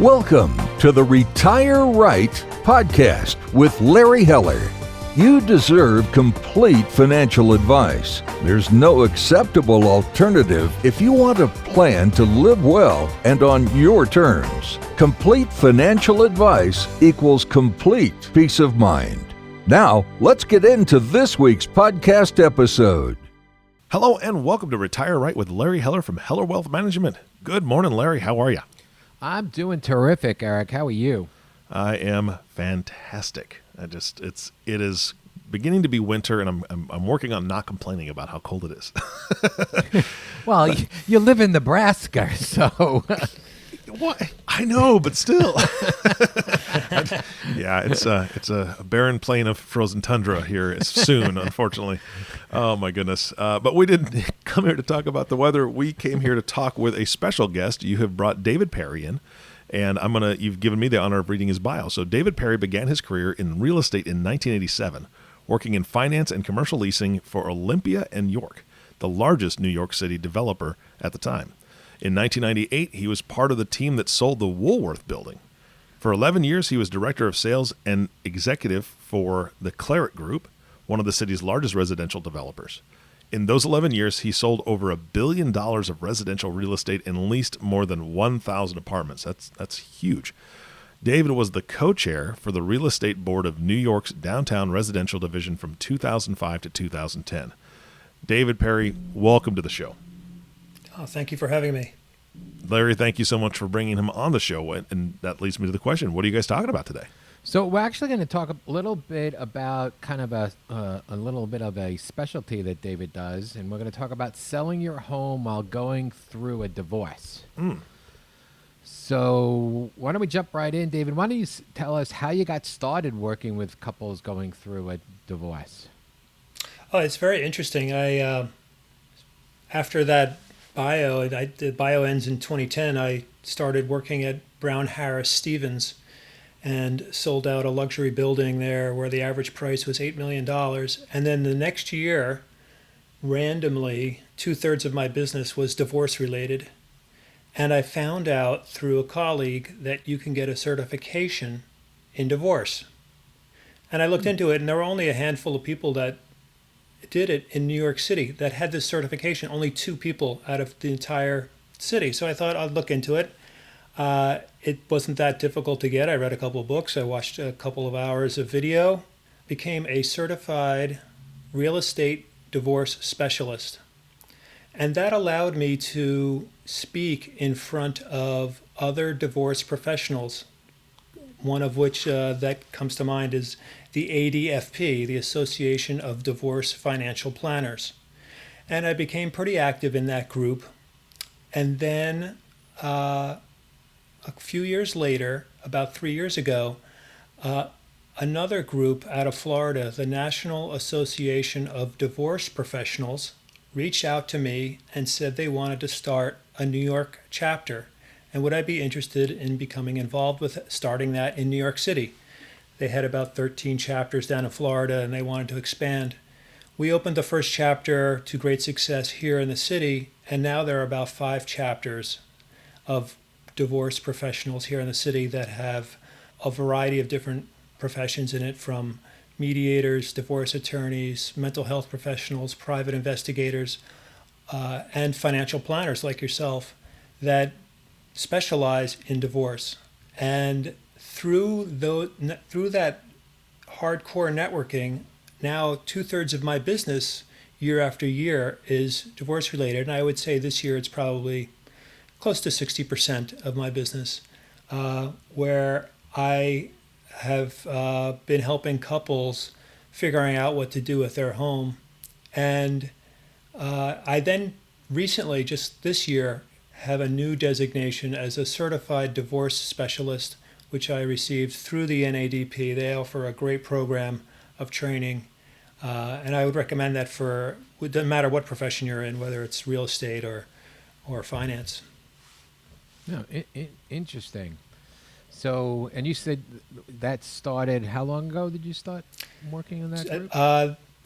Welcome to the Retire Right podcast with Larry Heller. You deserve complete financial advice. There's no acceptable alternative if you want a plan to live well and on your terms. Complete financial advice equals complete peace of mind. Now, let's get into this week's podcast episode. Hello and welcome to Retire Right with Larry Heller from Heller Wealth Management. Good morning, Larry. How are you? I'm doing terrific, Eric. How are you? I am fantastic. It is beginning to be winter, and I'm working on not complaining about how cold it is. Well, you live in Nebraska, so What? I know, but still. Yeah, it's a barren plain of frozen tundra here soon, unfortunately. Oh my goodness! But we didn't come here to talk about the weather. We came here to talk with a special guest. You have brought David Perry in, and you've given me the honor of reading his bio. So David Perry began his career in real estate in 1987, working in finance and commercial leasing for Olympia and York, the largest New York City developer at the time. In 1998, he was part of the team that sold the Woolworth building. For 11 years, he was director of sales and executive for the Claret Group, one of the city's largest residential developers. In those 11 years, he sold over $1 billion of residential real estate and leased more than 1,000 apartments. That's huge. David was the co-chair for the real estate board of New York's downtown residential division from 2005 to 2010. David Perry, welcome to the show. Oh, thank you for having me. Larry, thank you so much for bringing him on the show. And that leads me to the question, what are you guys talking about today? So we're actually going to talk a little bit about kind of a little bit of a specialty that David does, and we're going to talk about selling your home while going through a divorce. So why don't we jump right in, David? Why don't you tell us how you got started working with couples going through a divorce? Oh, it's very interesting. After that bio, the bio ends in 2010, I started working at Brown Harris Stevens and sold out a luxury building there where the average price was $8 million. And then the next year, randomly, 2/3 of my business was divorce related. And I found out through a colleague that you can get a certification in divorce. And I looked into it, and there were only a handful of people that did it in New York City that had this certification, only 2 people out of the entire city. So I thought I'd look into it. It wasn't that difficult to get. I read a couple of books. I watched a couple of hours of video, became a certified real estate divorce specialist. And that allowed me to speak in front of other divorce professionals, one of which that comes to mind is the ADFP, the Association of Divorce Financial Planners. And I became pretty active in that group. And then a few years later, about 3 years ago, another group out of Florida, the National Association of Divorce Professionals, reached out to me and said they wanted to start a New York chapter. And would I be interested in becoming involved with starting that in New York City? They had about 13 chapters down in Florida, and they wanted to expand. We opened the first chapter to great success here in the city, and now there are about 5 chapters of divorce professionals here in the city that have a variety of different professions in it, from mediators, divorce attorneys, mental health professionals, private investigators, and financial planners like yourself that specialize in divorce. And through that hardcore networking, now 2/3 of my business year after year is divorce related. And I would say this year it's probably close to 60% of my business, where I have been helping couples figuring out what to do with their home. And I then recently, just this year, have a new designation as a certified divorce specialist, which I received through the NADP. They offer a great program of training, and I would recommend that it doesn't matter what profession you're in, whether it's real estate or finance. No, interesting. So, and you said that started, how long ago did you start working in that group?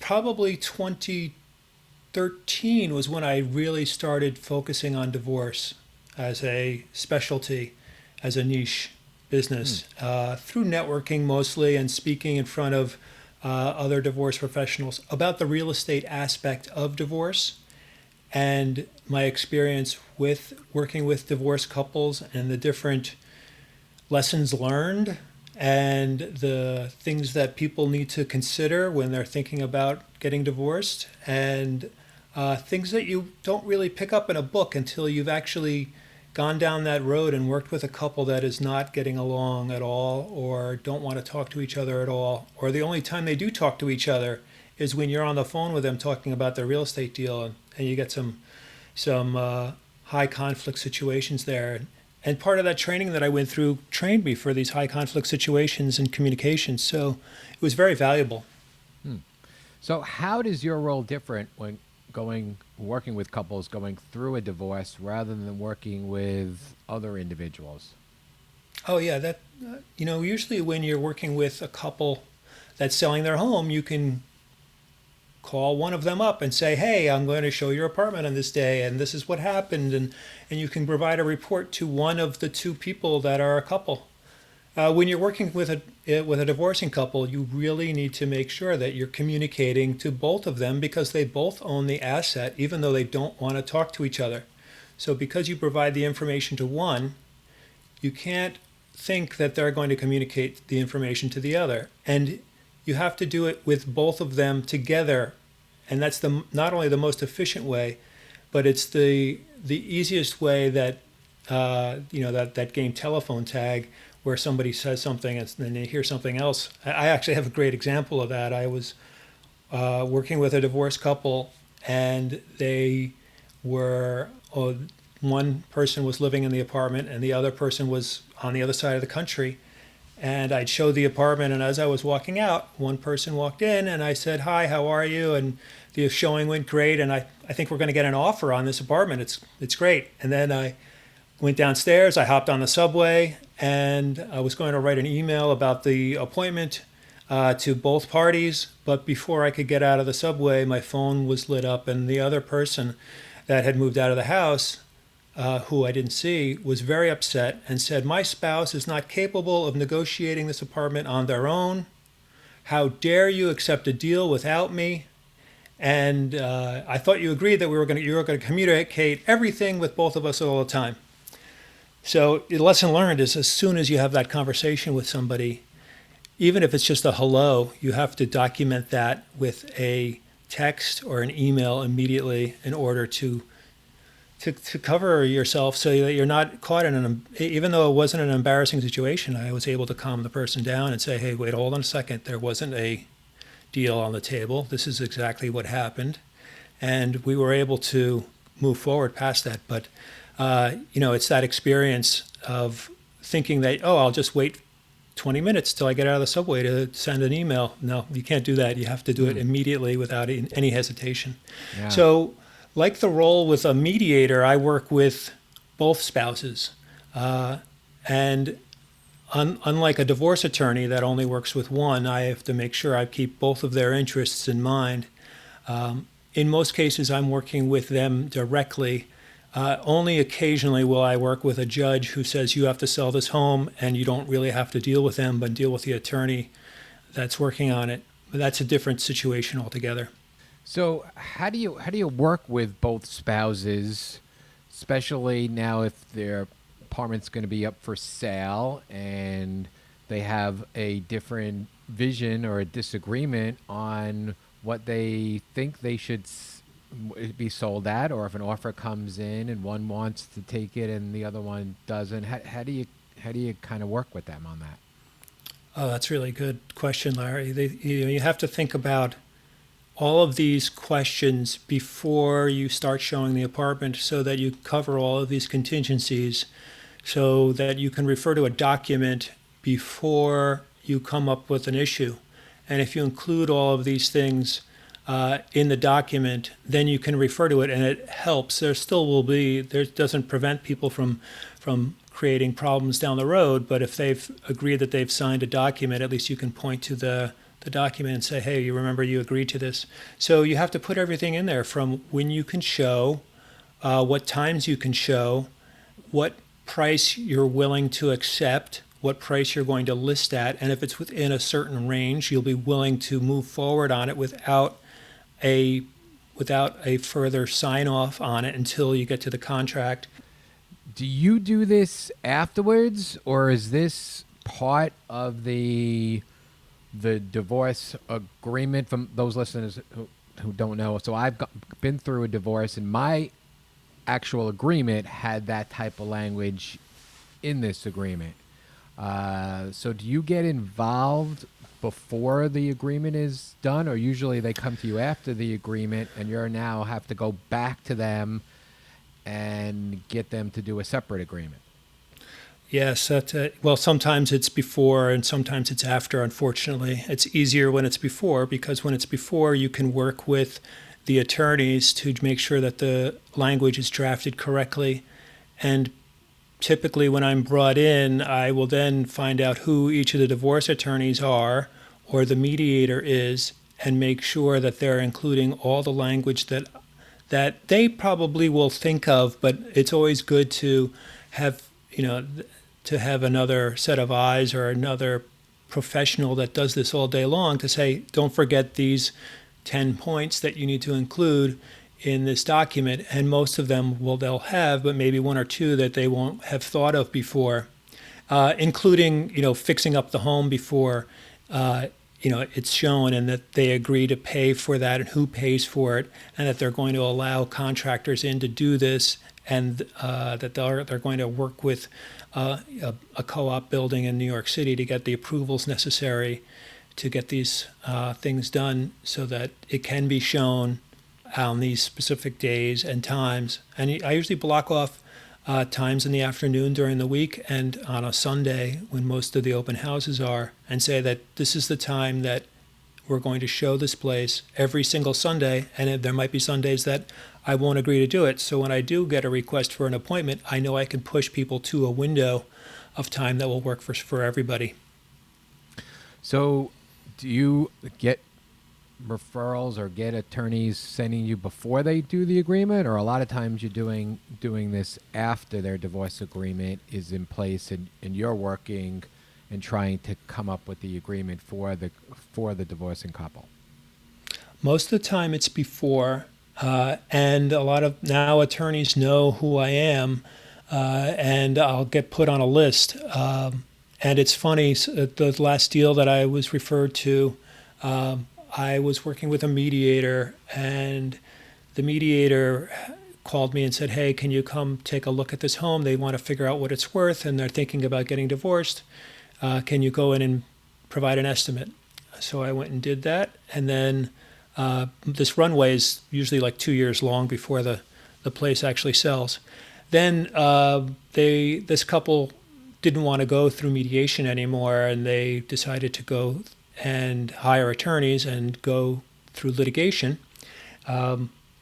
Probably 2013 was when I really started focusing on divorce as a specialty. as a niche business through networking mostly and speaking in front of other divorce professionals about the real estate aspect of divorce and my experience with working with divorced couples and the different lessons learned and the things that people need to consider when they're thinking about getting divorced, and things that you don't really pick up in a book until you've actually gone down that road and worked with a couple that is not getting along at all or don't want to talk to each other at all, or the only time they do talk to each other is when you're on the phone with them talking about their real estate deal, and you get some high conflict situations there. And part of that training that I went through trained me for these high conflict situations and communications. So it was very valuable. So how does your role different when working with couples going through a divorce rather than working with other individuals? Oh yeah, that usually when you're working with a couple that's selling their home, you can call one of them up and say, hey, I'm going to show your apartment on this day, and this is what happened, and you can provide a report to one of the two people that are a couple. When you're working with a divorcing couple, you really need to make sure that you're communicating to both of them because they both own the asset, even though they don't want to talk to each other. So because you provide the information to one, you can't think that they're going to communicate the information to the other. And you have to do it with both of them together, and that's not only the most efficient way, but it's the easiest way that that game telephone tag, where somebody says something and then they hear something else. I actually have a great example of that. I was working with a divorced couple, and they were one person was living in the apartment and the other person was on the other side of the country. And I'd show the apartment, and as I was walking out, one person walked in, and I said, hi, how are you? And the showing went great, and I think we're going to get an offer on this apartment. It's great. And then I went downstairs, I hopped on the subway, and I was going to write an email about the appointment to both parties. But before I could get out of the subway, my phone was lit up, and the other person that had moved out of the house, who I didn't see, was very upset and said, my spouse is not capable of negotiating this apartment on their own. How dare you accept a deal without me? And I thought you agreed that you were going to communicate everything with both of us all the time. So the lesson learned is, as soon as you have that conversation with somebody, even if it's just a hello, you have to document that with a text or an email immediately in order to cover yourself so that you're not caught in even though it wasn't an embarrassing situation, I was able to calm the person down and say, hey, wait, hold on a second. There wasn't a deal on the table. This is exactly what happened. And we were able to move forward past that. But, it's that experience of thinking that, I'll just wait 20 minutes till I get out of the subway to send an email. No, you can't do that. You have to do it immediately without any hesitation. Yeah. So, like the role with a mediator, I work with both spouses. And unlike a divorce attorney that only works with one, I have to make sure I keep both of their interests in mind. In most cases, I'm working with them directly. Only occasionally will I work with a judge who says you have to sell this home and you don't really have to deal with them, but deal with the attorney that's working on it. But that's a different situation altogether. So how do you work with both spouses, especially now if their apartment's going to be up for sale and they have a different vision or a disagreement on what they think they should be sold at, or if an offer comes in and one wants to take it and the other one doesn't? How do you kind of work with them on that? Oh, that's a really good question, Larry. You have to think about all of these questions before you start showing the apartment so that you cover all of these contingencies so that you can refer to a document before you come up with an issue. And if you include all of these things in the document, then you can refer to it and it helps. There doesn't prevent people from creating problems down the road, but if they've agreed that they've signed a document, at least you can point to the document and say, hey, you remember you agreed to this. So you have to put everything in there, from when you can show, what times you can show, what price you're willing to accept, what price you're going to list at, and if it's within a certain range, you'll be willing to move forward on it without a further sign off on it until you get to the contract. Do you do this afterwards, or is this part of the divorce agreement? From those listeners who don't know, so I've been through a divorce, and my actual agreement had that type of language in this agreement. So do you get involved before the agreement is done, or usually they come to you after the agreement and you now have to go back to them and get them to do a separate agreement? Yes, well, sometimes it's before and sometimes it's after, unfortunately. It's easier when it's before, because when it's before, you can work with the attorneys to make sure that the language is drafted correctly. And typically when I'm brought in, I will then find out who each of the divorce attorneys are, or the mediator is, and make sure that they're including all the language that they probably will think of, but it's always good to have, to have another set of eyes or another professional that does this all day long to say, don't forget these 10 points that you need to include in this document. And most of them they'll have, but maybe one or two that they won't have thought of before, including, fixing up the home before, it's shown, and that they agree to pay for that and who pays for it, and that they're going to allow contractors in to do this, and that they're going to work with a co-op building in New York City to get the approvals necessary to get these things done so that it can be shown on these specific days and times. And I usually block off times in the afternoon during the week and on a Sunday when most of the open houses are, and say that this is the time that we're going to show this place every single Sunday, and there might be Sundays that I won't agree to do it. So when I do get a request for an appointment, I know I can push people to a window of time that will work for everybody. So do you get referrals or get attorneys sending you before they do the agreement, or a lot of times you're doing this after their divorce agreement is in place, and you're working and trying to come up with the agreement for the divorcing couple? Most of the time it's before, and a lot of now attorneys know who I am, and I'll get put on a list. And it's funny, the last deal that I was referred to, I was working with a mediator, and the mediator called me and said, hey, can you come take a look at this home? They want to figure out what it's worth, and they're thinking about getting divorced. Can you go in and provide an estimate? So I went and did that, and then this runway is usually like 2 years long before the place actually sells. Then this couple didn't want to go through mediation anymore, and they decided to go and hire attorneys and go through litigation.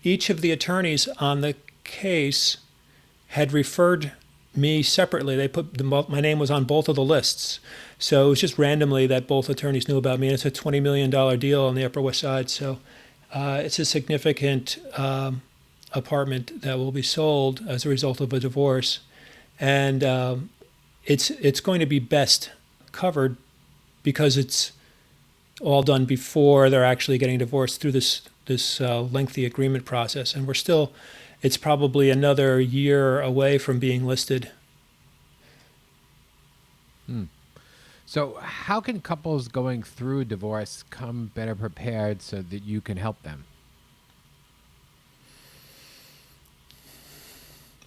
Each of the attorneys on the case had referred me separately. They put my name was on both of the lists. So it was just randomly that both attorneys knew about me. And it's a $20 million deal on the Upper West Side. So it's a significant apartment that will be sold as a result of a divorce. And it's going to be best covered because it's all done before they're actually getting divorced through this lengthy agreement process. And it's probably another year away from being listed. So how can couples going through a divorce come better prepared so that you can help them?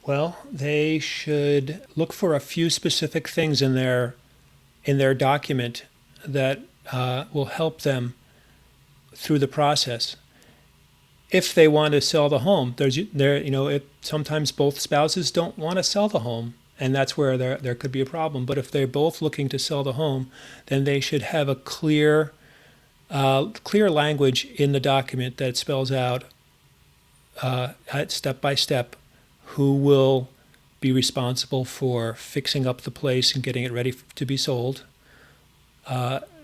Well, they should look for a few specific things in their document that will help them through the process. If they want to sell the home, sometimes both spouses don't want to sell the home, and that's where there could be a problem. But if they're both looking to sell the home, then they should have a clear language in the document that spells out step by step who will be responsible for fixing up the place and getting it ready to be sold.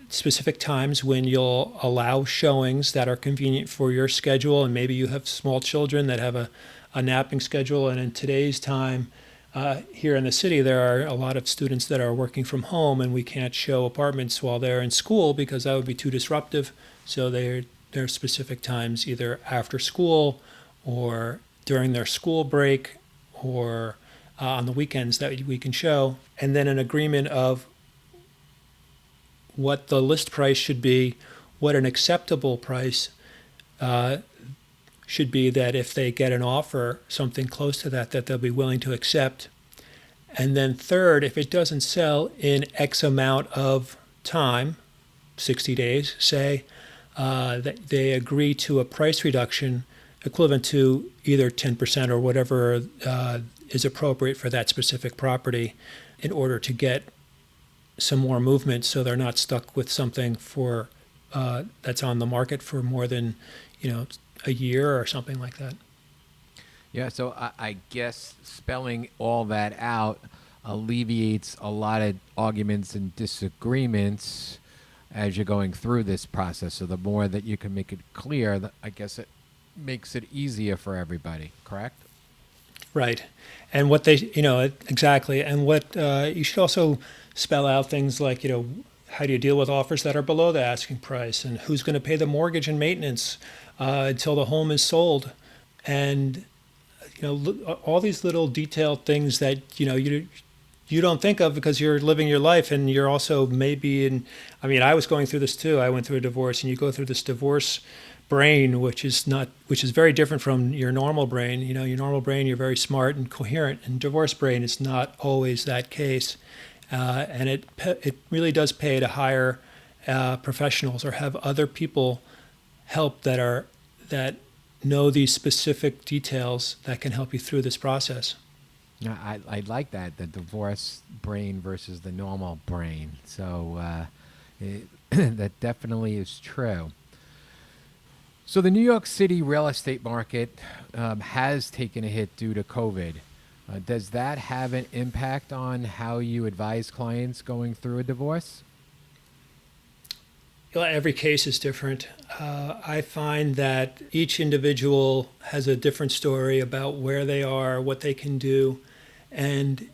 Specific times when you'll allow showings that are convenient for your schedule, and maybe you have small children that have a napping schedule, and in today's time here in the city, there are a lot of students that are working from home, and we can't show apartments while they're in school because that would be too disruptive. So there are specific times, either after school or during their school break or on the weekends, that we can show. And then an agreement of what the list price should be, what an acceptable price should be, that if they get an offer, something close to that, that they'll be willing to accept. And then third, if it doesn't sell in X amount of time, 60 days, say, that they agree to a price reduction equivalent to either 10% or whatever is appropriate for that specific property in order to get some more movement, so they're not stuck with something for that's on the market for more than, a year or something like that. Yeah, so I guess spelling all that out alleviates a lot of arguments and disagreements as you're going through this process. So the more that you can make it clear, I guess it makes it easier for everybody, correct? Right. And what they, exactly. And what you should also spell out things like, how do you deal with offers that are below the asking price, and who's going to pay the mortgage and maintenance until the home is sold, and all these little detailed things that you don't think of because you're living your life, and you're also maybe in. I mean, I was going through this too. I went through a divorce, and you go through this divorce brain, which is very different from your normal brain. Your normal brain, you're very smart and coherent, and divorce brain is not always that case. And it really does pay to hire professionals or have other people help that know these specific details that can help you through this process. I like that, the divorce brain versus the normal brain. So that definitely is true. So the New York City real estate market has taken a hit due to COVID. Does that have an impact on how you advise clients going through a divorce? Every case is different. I find that each individual has a different story about where they are, what they can do, and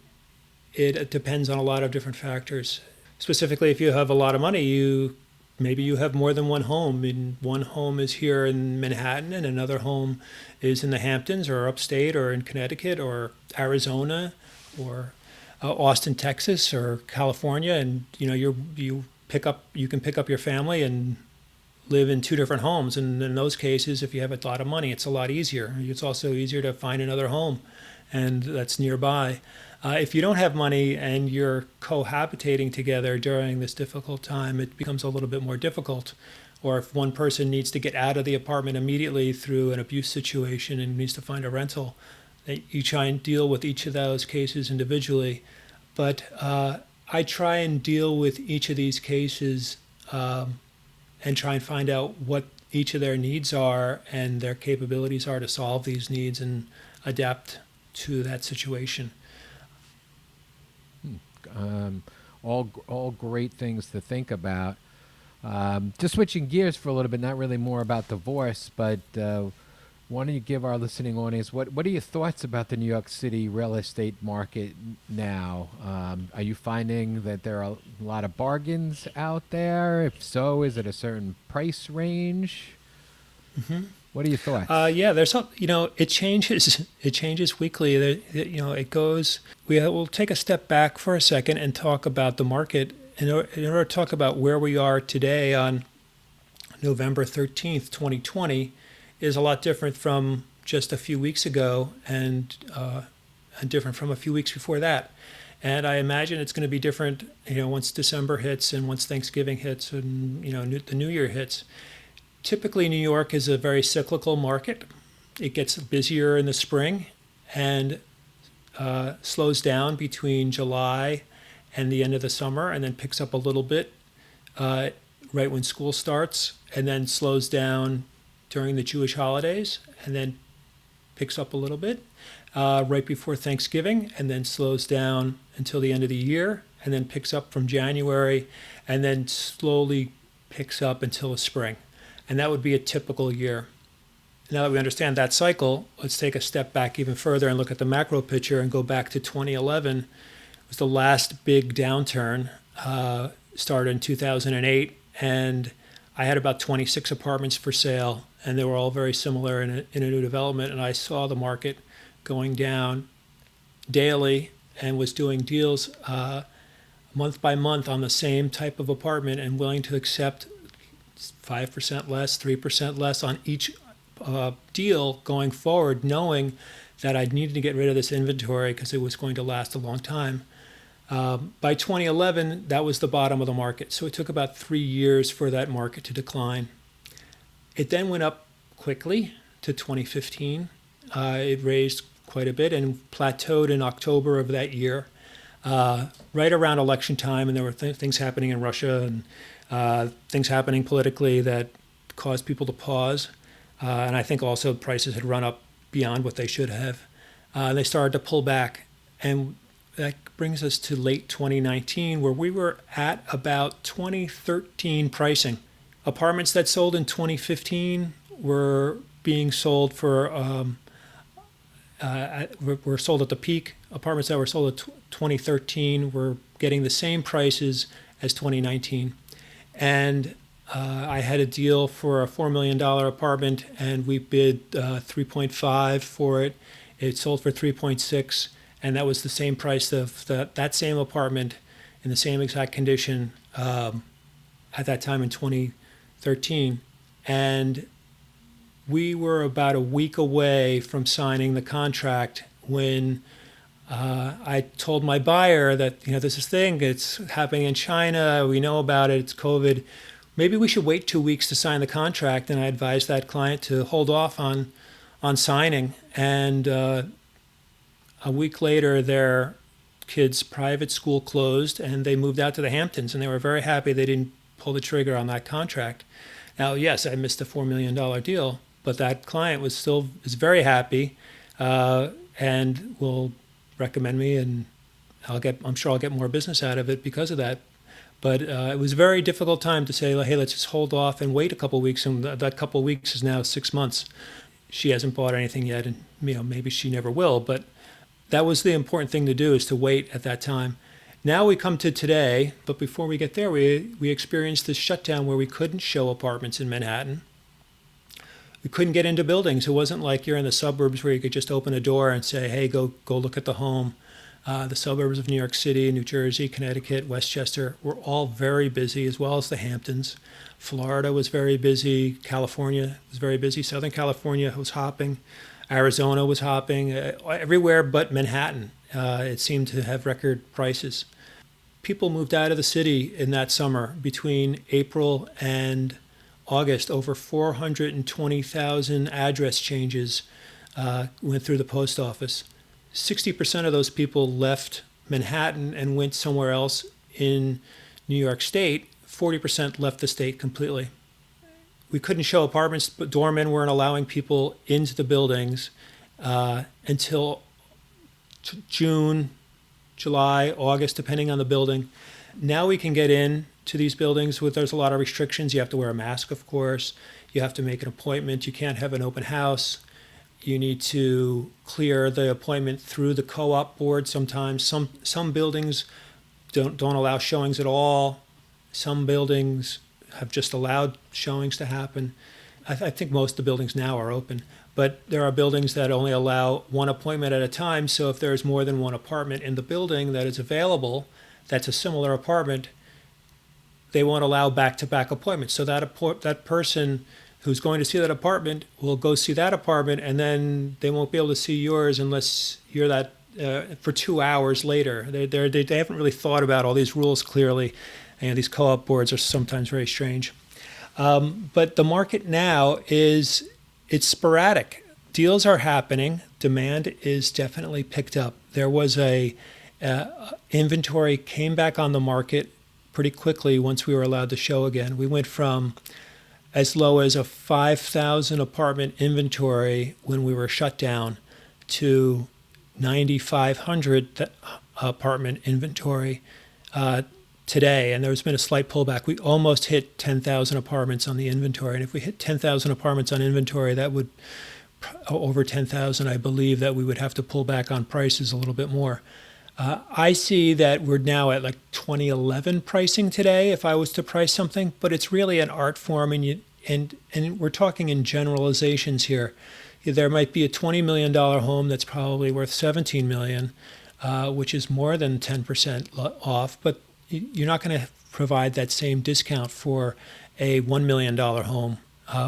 it depends on a lot of different factors. Specifically, if you have a lot of money, maybe you have more than one home. And one home is here in Manhattan, and another home is in the Hamptons or upstate or in Connecticut or Arizona or Austin, Texas or California, and you can pick up your family and live in two different homes. And in those cases, if you have a lot of money, it's a lot easier. It's also easier to find another home, and that's nearby. If you don't have money and you're cohabitating together during this difficult time, it becomes a little bit more difficult. Or if one person needs to get out of the apartment immediately through an abuse situation and needs to find a rental, you try and deal with each of those cases individually. But I try and deal with each of these cases and try and find out what each of their needs are and their capabilities are to solve these needs and adapt to that situation. All great things to think about. Just switching gears for a little bit, not really more about divorce, but why don't you give our listening audience, what are your thoughts about the New York City real estate market now? Are you finding that there are a lot of bargains out there? If so, is it a certain price range? Mm-hmm. What are your thoughts? Yeah, there's some, it changes. It changes weekly. It goes. We'll take a step back for a second and talk about the market. In order to talk about where we are today on November 13th, 2020, is a lot different from just a few weeks ago and different from a few weeks before that. And I imagine it's going to be different, once December hits and once Thanksgiving hits and, the New Year hits. Typically, New York is a very cyclical market. It gets busier in the spring and slows down between July and the end of the summer, and then picks up a little bit right when school starts, and then slows down during the Jewish holidays, and then picks up a little bit right before Thanksgiving, and then slows down until the end of the year, and then picks up from January, and then slowly picks up until the spring. And that would be a typical year. now that we understand that cycle, let's take a step back even further and look at the macro picture and go back to 2011. It was the last big downturn, started in 2008, and I had about 26 apartments for sale, and they were all very similar in a new development, and I saw the market going down daily and was doing deals month by month on the same type of apartment and willing to accept 5% less, 3% less on each deal going forward, knowing that I needed to get rid of this inventory because it was going to last a long time. By 2011, that was the bottom of the market. So it took about 3 years for that market to decline. It then went up quickly to 2015. It raised quite a bit and plateaued in October of that year, right around election time. And there were things happening in Russia and things happening politically that caused people to pause. And I think also prices had run up beyond what they should have. They started to pull back. And that brings us to late 2019, where we were at about 2013 pricing. Apartments that sold in 2015 were being sold for, were sold at the peak. Apartments that were sold at 2013 were getting the same prices as 2019. And I had a deal for a $4 million apartment, and we bid 3.5 for it. It sold for 3.6, and that was the same price of that same apartment in the same exact condition at that time in 2013. And we were about a week away from signing the contract when I told my buyer that, there's this thing, it's happening in China, we know about it, it's COVID. Maybe we should wait 2 weeks to sign the contract. And I advised that client to hold off on signing. And a week later, their kids' private school closed and they moved out to the Hamptons. And they were very happy they didn't pull the trigger on that contract. Now, yes, I missed a $4 million deal, but that client is very happy and will recommend me, and I'm sure I'll get more business out of it because of that. But it was a very difficult time to say, hey, let's just hold off and wait a couple of weeks. And that couple of weeks is now 6 months. She hasn't bought anything yet, and maybe she never will. But that was the important thing to do, is to wait at that time. Now we come to today, but before we get there, we experienced this shutdown where we couldn't show apartments in Manhattan. We couldn't get into buildings. It wasn't like you're in the suburbs where you could just open a door and say, hey, go look at the home. The suburbs of New York City, New Jersey, Connecticut, Westchester were all very busy, as well as the Hamptons. Florida was very busy. California was very busy. Southern California was hopping. Arizona was hopping. Everywhere but Manhattan, it seemed to have record prices. People moved out of the city in that summer between April and August. Over 420,000 address changes went through the post office. 60% of those people left Manhattan and went somewhere else in New York State. 40% left the state completely. We couldn't show apartments, but doormen weren't allowing people into the buildings until June, July, August, depending on the building. Now we can get in to these buildings there's a lot of restrictions. You have to wear a mask, of course. You have to make an appointment. You can't have an open house. You need to clear the appointment through the co-op board sometimes. Some buildings don't allow showings at all. Some buildings have just allowed showings to happen. I think most of the buildings now are open, but there are buildings that only allow one appointment at a time. So if there's more than one apartment in the building that is available, that's a similar apartment, they won't allow back-to-back appointments. So that person who's going to see that apartment will go see that apartment, and then they won't be able to see yours unless you're that for 2 hours later. They haven't really thought about all these rules clearly, and these co-op boards are sometimes very strange. But the market now it's sporadic. Deals are happening. Demand is definitely picked up. There was inventory came back on the market pretty quickly once we were allowed to show again. We went from as low as a 5,000 apartment inventory when we were shut down to 9,500 apartment inventory today, and there's been a slight pullback. We almost hit 10,000 apartments on the inventory, and if we hit 10,000 apartments on inventory, that would over 10,000. I believe that we would have to pull back on prices a little bit more. I see that we're now at like 2011 pricing today. If I was to price something, but it's really an art form, and we're talking in generalizations here. There might be a $20 million home that's probably worth $17 million, which is more than 10% off, but you're not going to provide that same discount for a $1 million home.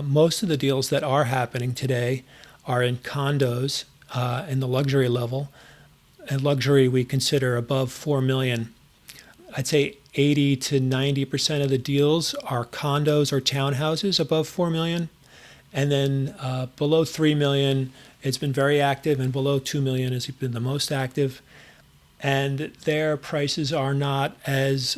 Most of the deals that are happening today are in condos in the luxury level. And luxury we consider above $4 million. I'd say 80 to 90% of the deals are condos or townhouses above $4 million. And then below $3 million, it's been very active, and below $2 million has been the most active. And their prices are not as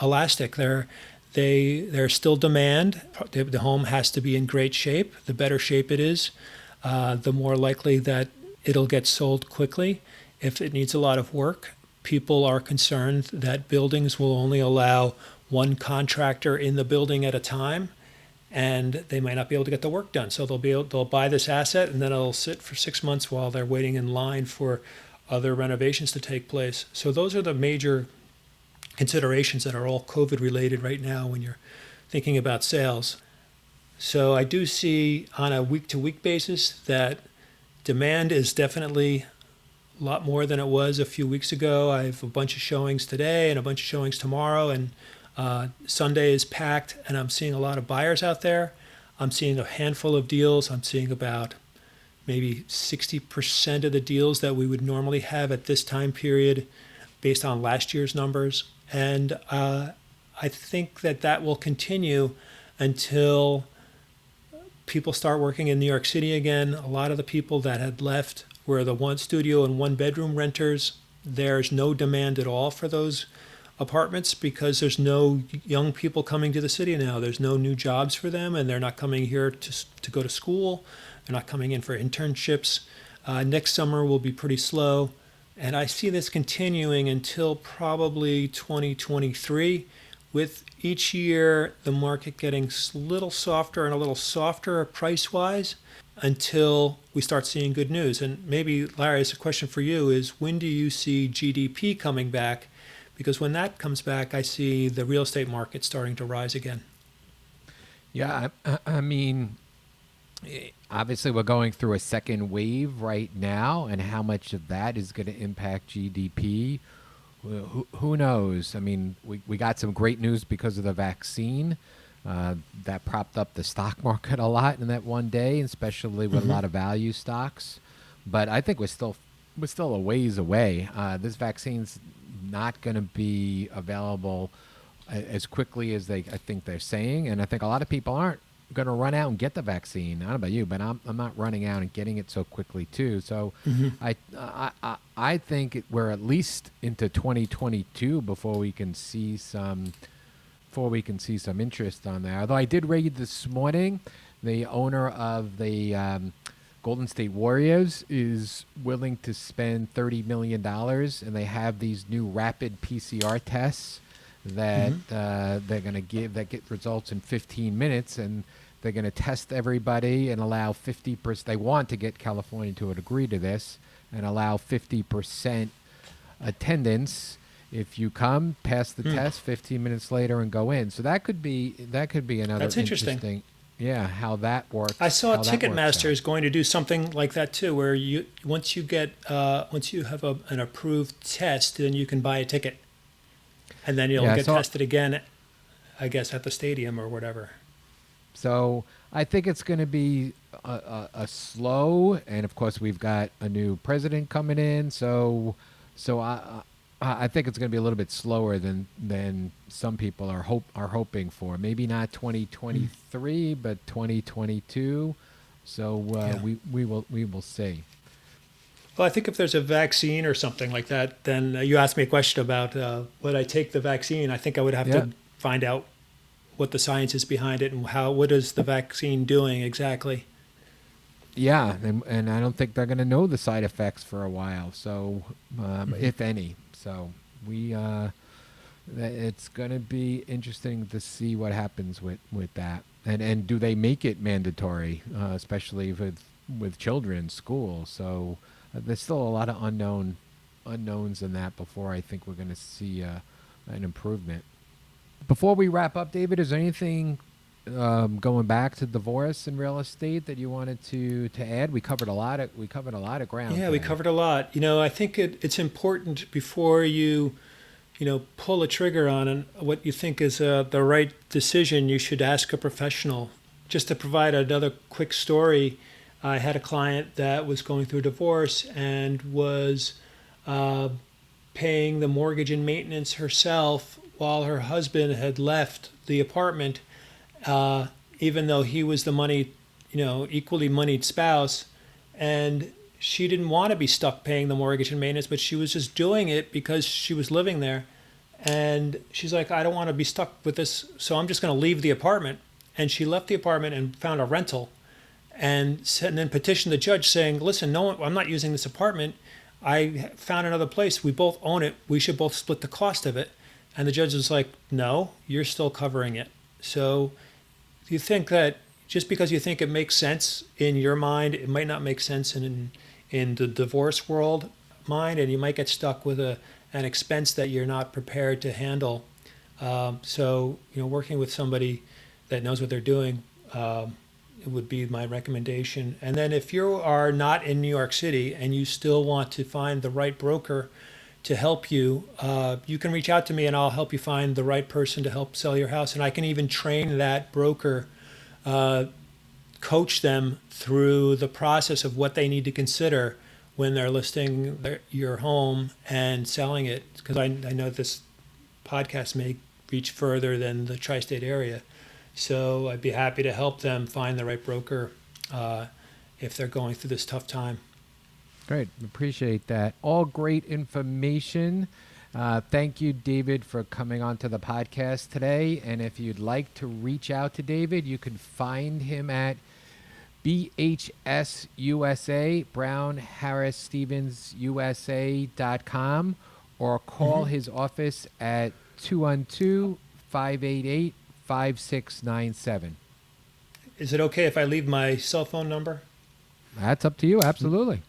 elastic. There's still demand. The home has to be in great shape. The better shape it is, the more likely that it'll get sold quickly. If it needs a lot of work, people are concerned that buildings will only allow one contractor in the building at a time, and they might not be able to get the work done. So they'll buy this asset, and then it'll sit for 6 months while they're waiting in line for other renovations to take place. So those are the major considerations that are all COVID related right now when you're thinking about sales. So I do see on a week-to-week basis that demand is definitely a lot more than it was a few weeks ago. I have a bunch of showings today and a bunch of showings tomorrow, and Sunday is packed, and I'm seeing a lot of buyers out there. I'm seeing a handful of deals. I'm seeing about maybe 60% of the deals that we would normally have at this time period based on last year's numbers. And I think that will continue until people start working in New York City again. A lot of the people that had left were the one studio and one bedroom renters. There's no demand at all for those apartments because there's no young people coming to the city now. There's no new jobs for them, and they're not coming here to go to school. They're not coming in for internships. Next summer will be pretty slow, and I see this continuing until probably 2023, with each year the market getting a little softer and a little softer price-wise until we start seeing good news. And maybe, Larry, it's a question for you, is when do you see GDP coming back? Because when that comes back, I see the real estate market starting to rise again. Yeah, I mean, obviously we're going through a second wave right now, and how much of that is going to impact GDP, who knows? I mean, we got some great news because of the vaccine. That propped up the stock market a lot in that one day, especially with a lot of value stocks. But I think we're still a ways away. This vaccine's not going to be available as quickly as I think they're saying, and I think a lot of people aren't going to run out and get the vaccine. I don't know about you, but I'm not running out and getting it so quickly too. So I think we're at least into 2022 before we can see some interest on there. Although I did read this morning, the owner of the Golden State Warriors is willing to spend $30 million, and they have these new rapid PCR tests that they're going to give that get results in 15 minutes, and they're going to test everybody and allow 50%. They want to get California to agree to this and allow 50% attendance if you come, pass the test 15 minutes later and go in. So that could be another That's interesting. Yeah, how that works. I saw Ticketmaster is going to do something like that too, where once you have an approved test, then you can buy a ticket, and then you'll get tested again, I guess, at the stadium or whatever. So I think it's going to be a slow, and of course we've got a new president coming in, so I think it's going to be a little bit slower than some people are hoping for. Maybe not 2023, but 2022. So we will see. Well, I think if there's a vaccine or something like that, then you asked me a question about would I take the vaccine. I think I would have to find out what the science is behind it and what is the vaccine doing exactly. Yeah, and I don't think they're going to know the side effects for a while. So if any. So It's going to be interesting to see what happens with that. And do they make it mandatory, especially with children in school? So there's still a lot of unknowns in that before I think we're going to see an improvement. Before we wrap up, David, is there anything going back to divorce and real estate that you wanted to add? We covered a lot of ground. Yeah, today. we covered a lot. I think it's important before you pull a trigger on what you think is the right decision. You should ask a professional. Just to provide another quick story, I had a client that was going through a divorce and was paying the mortgage and maintenance herself while her husband had left the apartment, even though he was the equally moneyed spouse. And she didn't want to be stuck paying the mortgage and maintenance, but she was just doing it because she was living there. And she's like, I don't want to be stuck with this, so I'm just going to leave the apartment. And she left the apartment and found a rental and then petitioned the judge saying, listen, no, I'm not using this apartment. I found another place. We both own it. We should both split the cost of it. And the judge was like, no, you're still covering it. So you think that just because you think it makes sense in your mind, it might not make sense in the divorce world mind, and you might get stuck with an expense that you're not prepared to handle. So working with somebody that knows what they're doing, it would be my recommendation. And then if you are not in New York City and you still want to find the right broker to help you, you can reach out to me and I'll help you find the right person to help sell your house. And I can even train that broker, coach them through the process of what they need to consider when they're listing your home and selling it. Because I know this podcast may reach further than the tri-state area. So I'd be happy to help them find the right broker if they're going through this tough time. Great. Appreciate that. All great information. Thank you, David, for coming on to the podcast today. And if you'd like to reach out to David, you can find him at BHS USA, Brown Harris Stevens USA.com, or call his office at 212-588-5697. Is it okay if I leave my cell phone number? That's up to you. Absolutely.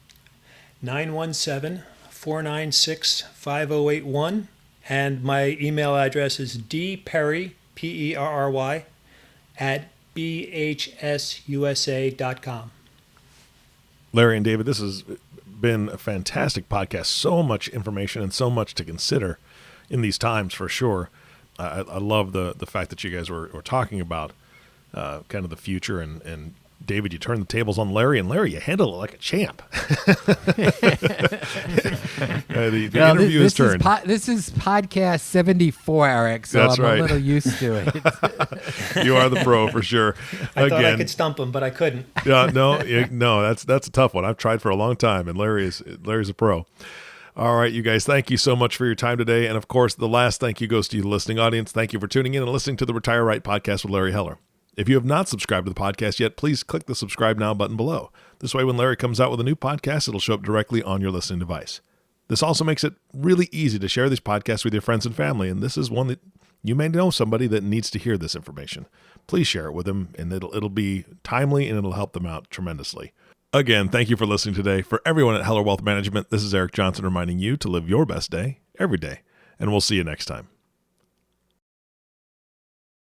917-496-5081. And my email address is dperry, Perry, at bhsusa.com. Larry and David, this has been a fantastic podcast. So much information and so much to consider in these times, for sure. I love the fact that you guys were talking about kind of the future, and David, you turned the tables on Larry, and Larry, you handled it like a champ. The interview is turned. This is podcast 74, Eric, so That's I'm right. a little used to it. You are the pro for sure. I thought I could stump him, but I couldn't. No, that's a tough one. I've tried for a long time, and Larry's a pro. All right, you guys, thank you so much for your time today. And of course, the last thank you goes to you, the listening audience. Thank you for tuning in and listening to the Retire Right podcast with Larry Heller. If you have not subscribed to the podcast yet, please click the subscribe now button below. This way, when Larry comes out with a new podcast, it'll show up directly on your listening device. This also makes it really easy to share these podcasts with your friends and family, and this is one that you may know somebody that needs to hear this information. Please share it with them, and it'll be timely, and it'll help them out tremendously. Again, thank you for listening today. For everyone at Heller Wealth Management, this is Eric Johnson reminding you to live your best day every day, and we'll see you next time.